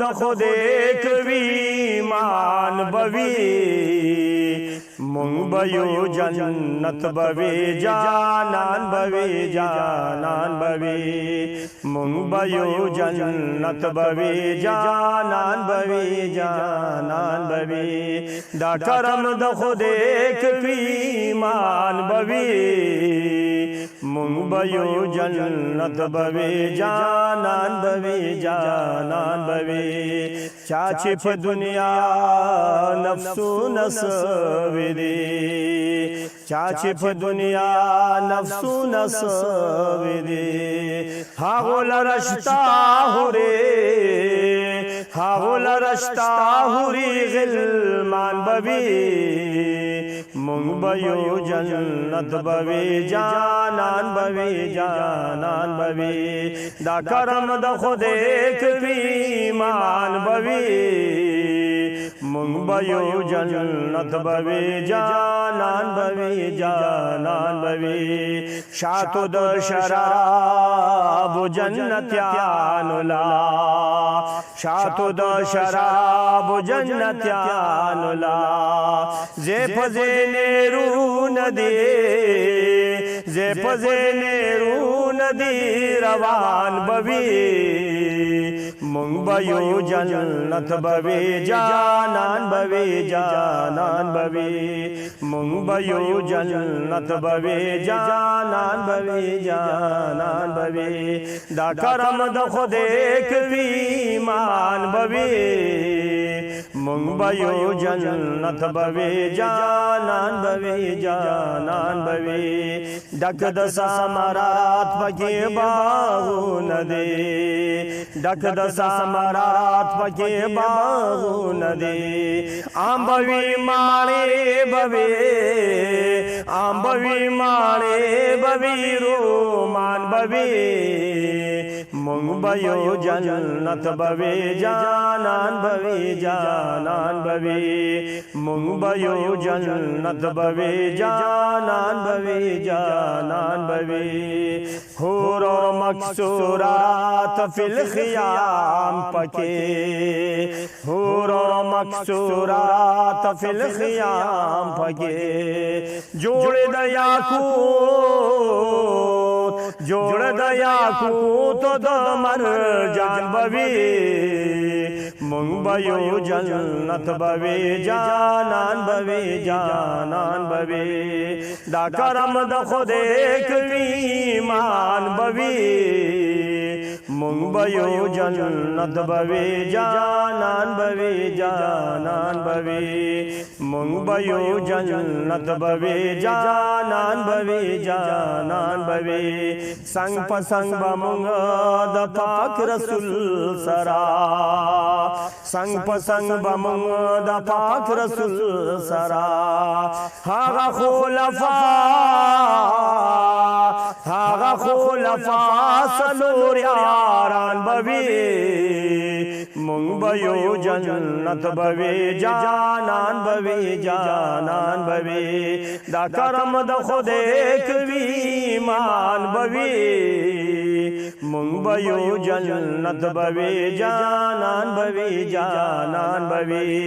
د خدای کوي مان بوي مونږ بيو جنت بوي جانان بوي جانان بوي مونږ بيو جنت بوي جانان بوي جانان بوي دا کرم د خدای کوي مان بوي مونږ بيو جنت بوي جانان بوي جانان بوي چاچه په دنیا نفسونه سوي دي چاچه په دنیا نفسونه سوي دي هاغو لرشتا هوري هاغو لرشتا هوري غلمان بوي مونږ بيو جنت بوي جانان بوي جانان بوي دا کرم د خدای کوي مان بوي مونږ بيو جنت بوي جانان بوي جانان بوي شاتو د شراب جنتیانو لا شاتو د شراب جنتیانو لا زیپزینیرو ندی زیپزینیرو ندی روان بوي مونږ بيو جنت بوي جانان بوي جانان بوي مونږ بيو جنت بوي جانان بوي جانان بوي دا کرم د خدای کوي مان بوي مونږ بيو جنت بوي جانان بوي جانان بوي ډک د سامرات پکې باغونه دي ډک د سامرات پکې باغونه دي امبوي ماړې بوي امبوي ماړې بوي رومان بوي مونږ بيو جنت بوي جانان بوي جانان بوي مونږ بيو جنت بوي جانان بوي جانان بوي حور و مکسورات فی الخیام پکے حور و مکسورات فی الخیام پکے جوڑ د یاقوت جوڑ د یاقوت د مرجان بوي مونږ بيو جنت بوي جانان بوي جانان بوي دا کرم د خدای کوي مان بوي مونږ بيو جنت بوي جانان بوي جانان بوي مونږ بيو جنت بوي جانان بوي جانان بوي څنګ پسنګ بمونږ د پاک رسول سرا څنګ پسنګ بمونږ د پاک رسول سرا هغه خلفا سلور یاران بوي مونږ بيو جنت بوي جانان بوي جانان بوي دا کرم د خدای کوي مان بوي مونږ بيو جنت بوي جانان بوي جانان بوي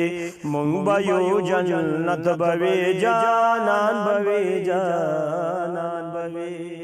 مونږ بيو جنت بوي جانان بوي جانان بوي